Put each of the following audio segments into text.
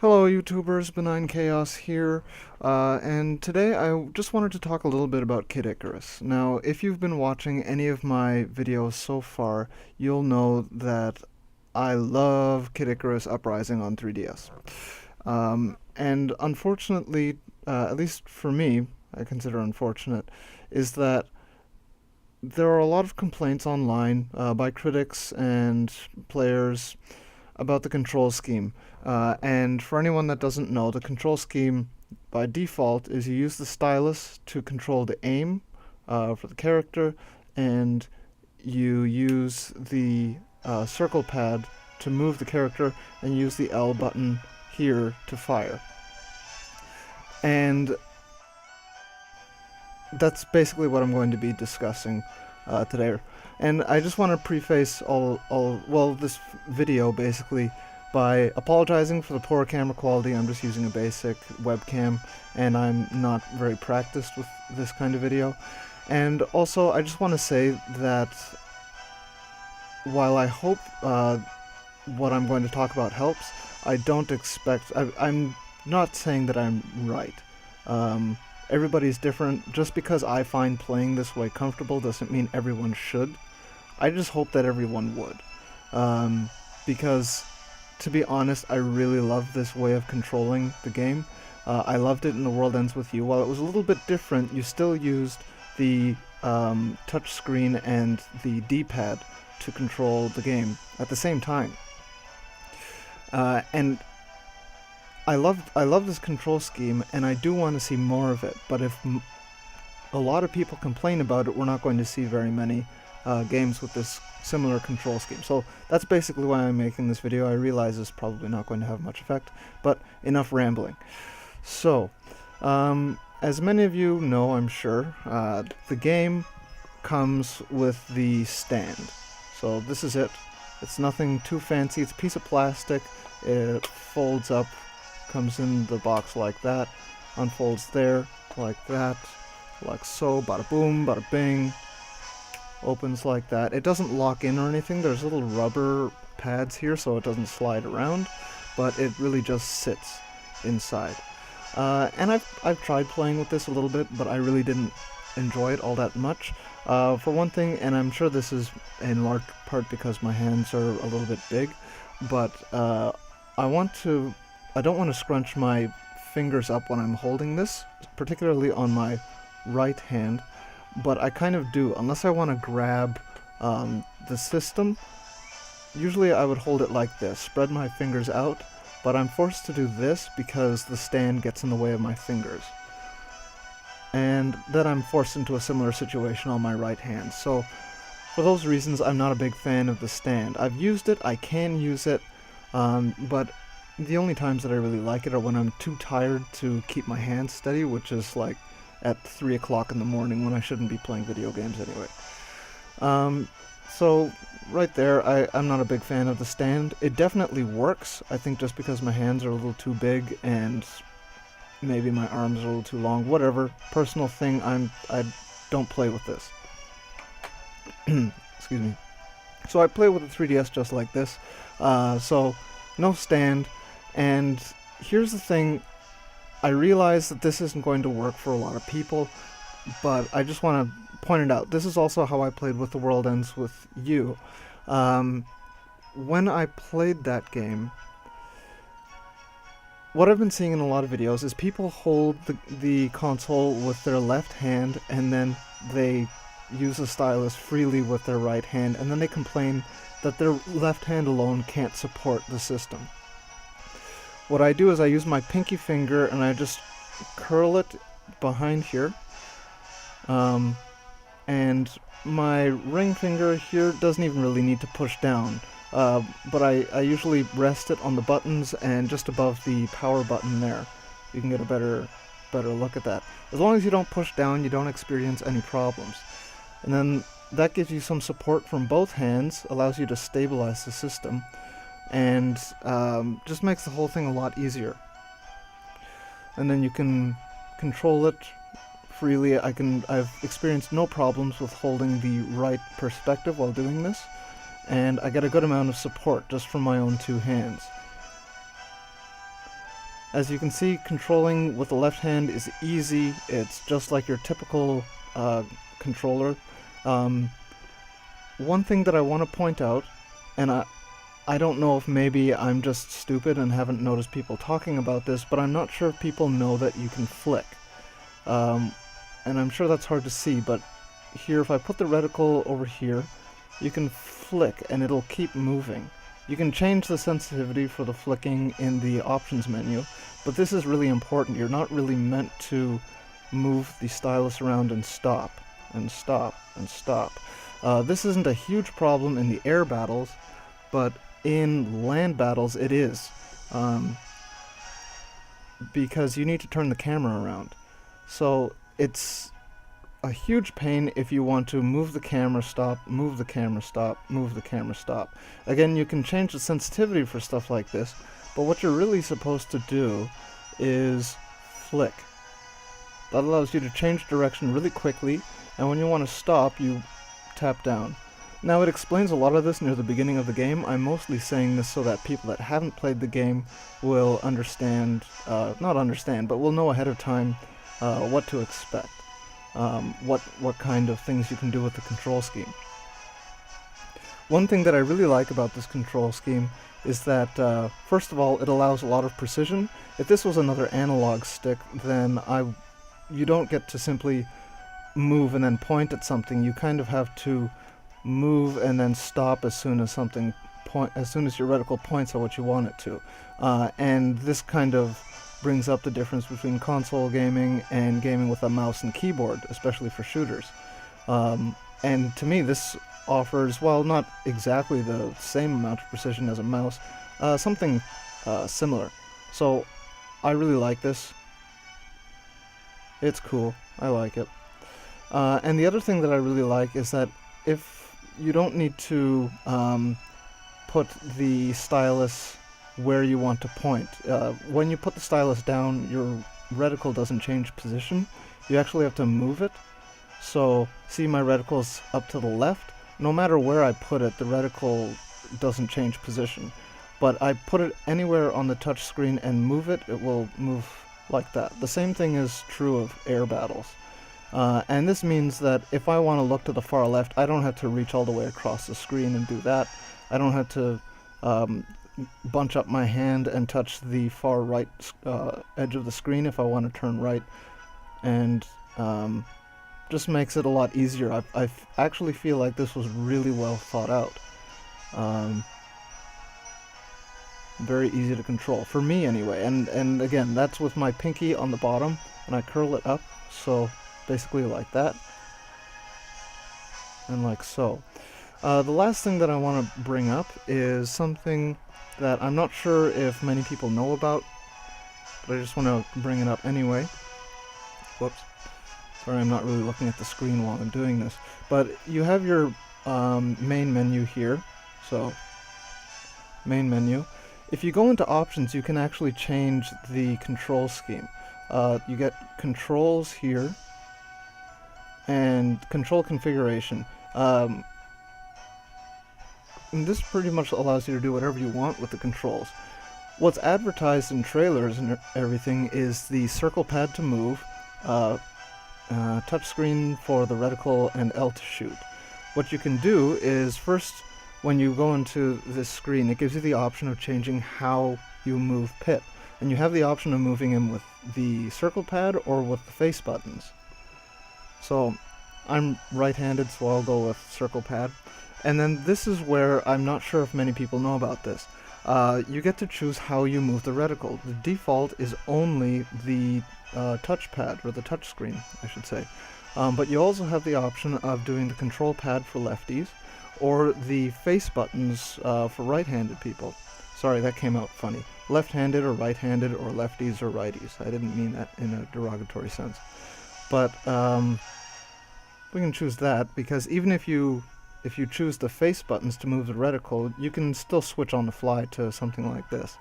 Hello YouTubers, benignchaos here, and today I just wanted to talk a little bit about Kid Icarus. Now, if you've been watching any of my videos so far, you'll know that I love Kid Icarus Uprising on 3DS. And unfortunately, at least for me, I consider unfortunate, is that there are a lot of complaints online by critics and players about the control scheme. And for anyone that doesn't know, the control scheme by default is you use the stylus to control the aim for the character, and you use the circle pad to move the character, and use the L button here to fire. And that's basically what I'm going to be discussing today. And I just want to preface this video basically by apologizing for the poor camera quality. I'm just using a basic webcam, and I'm not very practiced with this kind of video. And also, I just want to say that while I hope what I'm going to talk about helps, I don't expect... I'm not saying that I'm right. Everybody's different. Just because I find playing this way comfortable doesn't mean everyone should. I just hope that everyone would. Because, to be honest, I really love this way of controlling the game. I loved it in The World Ends With You. While it was a little bit different, you still used the touch screen and the D-pad to control the game at the same time. And I love this control scheme, and I do want to see more of it. But if a lot of people complain about it, we're not going to see very many games with this similar control scheme. So that's basically why I'm making this video. I realize it's probably not going to have much effect, but enough rambling. So, as many of you know, I'm sure, the game comes with the stand. So this is it. It's nothing too fancy. It's a piece of plastic. It folds up, comes in the box like that, unfolds there, like that, like so, bada boom, bada bing, opens like that. It doesn't lock in or anything. There's little rubber pads here so it doesn't slide around, but it really just sits inside. And I've tried playing with this a little bit, but I really didn't enjoy it all that much. For one thing, and I'm sure this is in large part because my hands are a little bit big, but I don't want to scrunch my fingers up when I'm holding this, particularly on my right hand, but I kind of do, unless I want to grab the system. Usually I would hold it like this, spread my fingers out, but I'm forced to do this because the stand gets in the way of my fingers. And then I'm forced into a similar situation on my right hand. So for those reasons, I'm not a big fan of the stand. I've used it, I can use it, but the only times that I really like it are when I'm too tired to keep my hands steady, which is like at 3 o'clock in the morning when I shouldn't be playing video games anyway. So right there, I'm not a big fan of the stand. It definitely works, I think, just because my hands are a little too big and maybe my arms are a little too long. Whatever, personal thing, I don't play with this. Excuse me. So I play with the 3DS just like this. So no stand. And here's the thing, I realize that this isn't going to work for a lot of people, but I just want to point it out. This is also how I played with The World Ends With You. When I played that game, what I've been seeing in a lot of videos is people hold the console with their left hand, and then they use the stylus freely with their right hand, and then they complain that their left hand alone can't support the system. What I do is I use my pinky finger and I just curl it behind here, and my ring finger here doesn't even really need to push down, but I usually rest it on the buttons and just above the power button there. You can get a better look at that. As long as you don't push down, you don't experience any problems. And then that gives you some support from both hands, allows you to stabilize the system, and just makes the whole thing a lot easier. And then you can control it freely. I've experienced no problems with holding the right perspective while doing this, and I get a good amount of support just from my own two hands. As you can see, controlling with the left hand is easy. It's just like your typical controller. One thing that I want to point out, and I don't know if maybe I'm just stupid and haven't noticed people talking about this, but I'm not sure if people know that you can flick. And I'm sure that's hard to see, but here, if I put the reticle over here, you can flick and it'll keep moving. You can change the sensitivity for the flicking in the options menu, but this is really important. You're not really meant to move the stylus around and stop, and stop, and stop. This isn't a huge problem in the air battles, but in land battles it is. Because you need to turn the camera around. So it's a huge pain if you want to move the camera, stop, move the camera, stop, move the camera, stop. Again, you can change the sensitivity for stuff like this, but what you're really supposed to do is flick. That allows you to change direction really quickly, and when you want to stop, you tap down. Now, it explains a lot of this near the beginning of the game. I'm mostly saying this so that people that haven't played the game will understand, not understand, but will know ahead of time what to expect. What kind of things you can do with the control scheme. One thing that I really like about this control scheme is that, first of all, it allows a lot of precision. If this was another analog stick, then you don't get to simply move and then point at something. You kind of have to move and then stop as soon as as soon as your reticle points at what you want it to. And this kind of brings up the difference between console gaming and gaming with a mouse and keyboard, especially for shooters. And to me, this offers, while not exactly the same amount of precision as a mouse, something similar. So I really like this. It's cool. I like it. And the other thing that I really like is that if you don't need to put the stylus where you want to point. When you put the stylus down, your reticle doesn't change position. You actually have to move it. So, see, my reticle's up to the left. No matter where I put it, the reticle doesn't change position. But I put it anywhere on the touch screen and move it, it will move like that. The same thing is true of air battles. And this means that if I want to look to the far left, I don't have to reach all the way across the screen and do that. I don't have to bunch up my hand and touch the far right edge of the screen if I want to turn right, and just makes it a lot easier. I actually feel like this was really well thought out. Very easy to control, for me anyway, and again, that's with my pinky on the bottom, and I curl it up, so basically like that, and like so. The last thing that I want to bring up is something that I'm not sure if many people know about, but I just want to bring it up anyway. Whoops. Sorry, I'm not really looking at the screen while I'm doing this. But you have your main menu here. So, main menu. If you go into options, you can actually change the control scheme. You get controls here, and control configuration. And this pretty much allows you to do whatever you want with the controls. What's advertised in trailers and everything is the circle pad to move, touchscreen for the reticle, and L to shoot. What you can do is, first, when you go into this screen, it gives you the option of changing how you move Pip. And you have the option of moving him with the circle pad or with the face buttons. So, I'm right-handed, so I'll go with circle pad. And then this is where I'm not sure if many people know about this. You get to choose how you move the reticle. The default is only the touchpad, or the touch screen, I should say. But you also have the option of doing the control pad for lefties, or the face buttons for right-handed people. Sorry, that came out funny. Left-handed or right-handed, or lefties or righties. I didn't mean that in a derogatory sense. But we can choose that, because even if you choose the face buttons to move the reticle, you can still switch on the fly to something like this.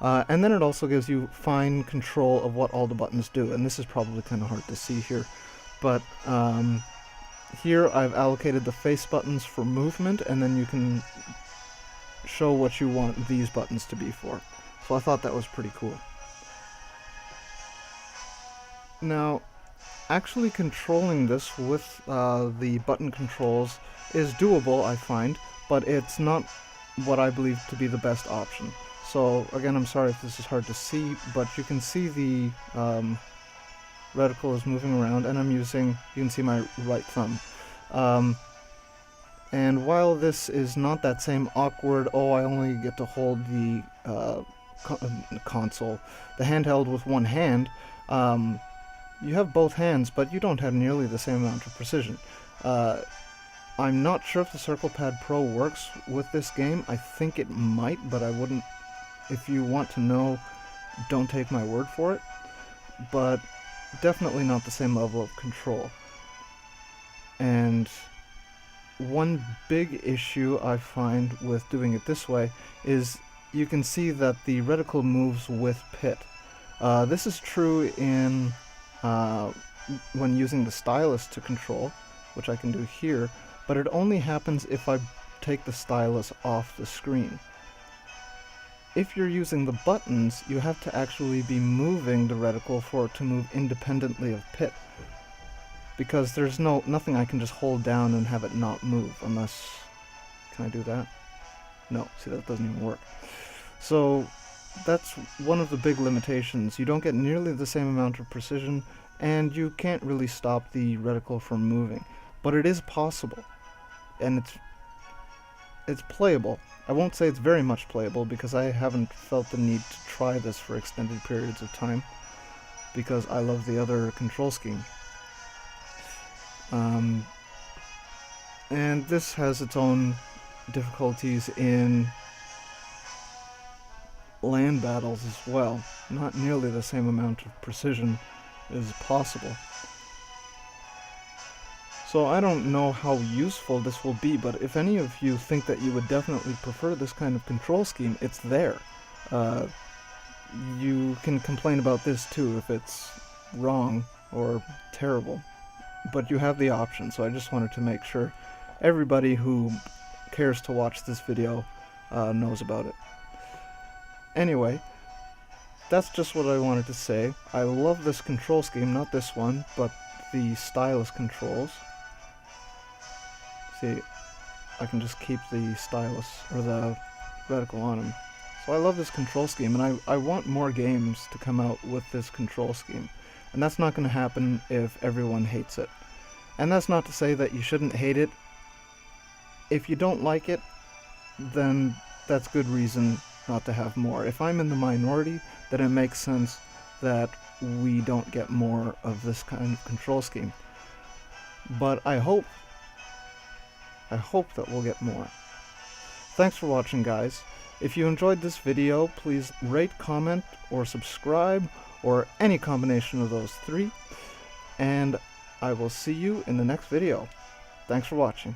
And then it also gives you fine control of what all the buttons do, and this is probably kind of hard to see here, but here I've allocated the face buttons for movement, and then you can show what you want these buttons to be for. So I thought that was pretty cool. Now, actually controlling this with the button controls is doable, I find, but it's not what I believe to be the best option. So again, I'm sorry if this is hard to see, but you can see the reticle is moving around, and you can see my right thumb. And while this is not that same awkward, oh, I only get to hold the console, the handheld with one hand, you have both hands, but you don't have nearly the same amount of precision. I'm not sure if the Circle Pad Pro works with this game. I think it might, but I wouldn't. If you want to know, don't take my word for it. But definitely not the same level of control. And one big issue I find with doing it this way is you can see that the reticle moves with pit. This is true in when using the stylus to control, which I can do here, but it only happens if I take the stylus off the screen. If you're using the buttons, you have to actually be moving the reticle for it to move independently of pit, because there's nothing I can just hold down and have it not move, unless... Can I do that? No, see, that doesn't even work. So that's one of the big limitations. You don't get nearly the same amount of precision, and you can't really stop the reticle from moving. But it is possible, and it's playable. I won't say it's very much playable, because I haven't felt the need to try this for extended periods of time, because I love the other control scheme. And this has its own difficulties in land battles as well. Not nearly the same amount of precision is possible. So I don't know how useful this will be, but if any of you think that you would definitely prefer this kind of control scheme, it's there. You can complain about this too if it's wrong or terrible, but you have the option, so I just wanted to make sure everybody who cares to watch this video knows about it. Anyway, that's just what I wanted to say. I love this control scheme, not this one, but the stylus controls. See, I can just keep the stylus, or the reticle on him. So I love this control scheme, and I want more games to come out with this control scheme. And that's not going to happen if everyone hates it. And that's not to say that you shouldn't hate it. If you don't like it, then that's good reason not to have more. If I'm in the minority, then it makes sense that we don't get more of this kind of control scheme. But I hope that we'll get more. Thanks for watching, guys. If you enjoyed this video, please rate, comment, or subscribe, or any combination of those three. And I will see you in the next video. Thanks for watching.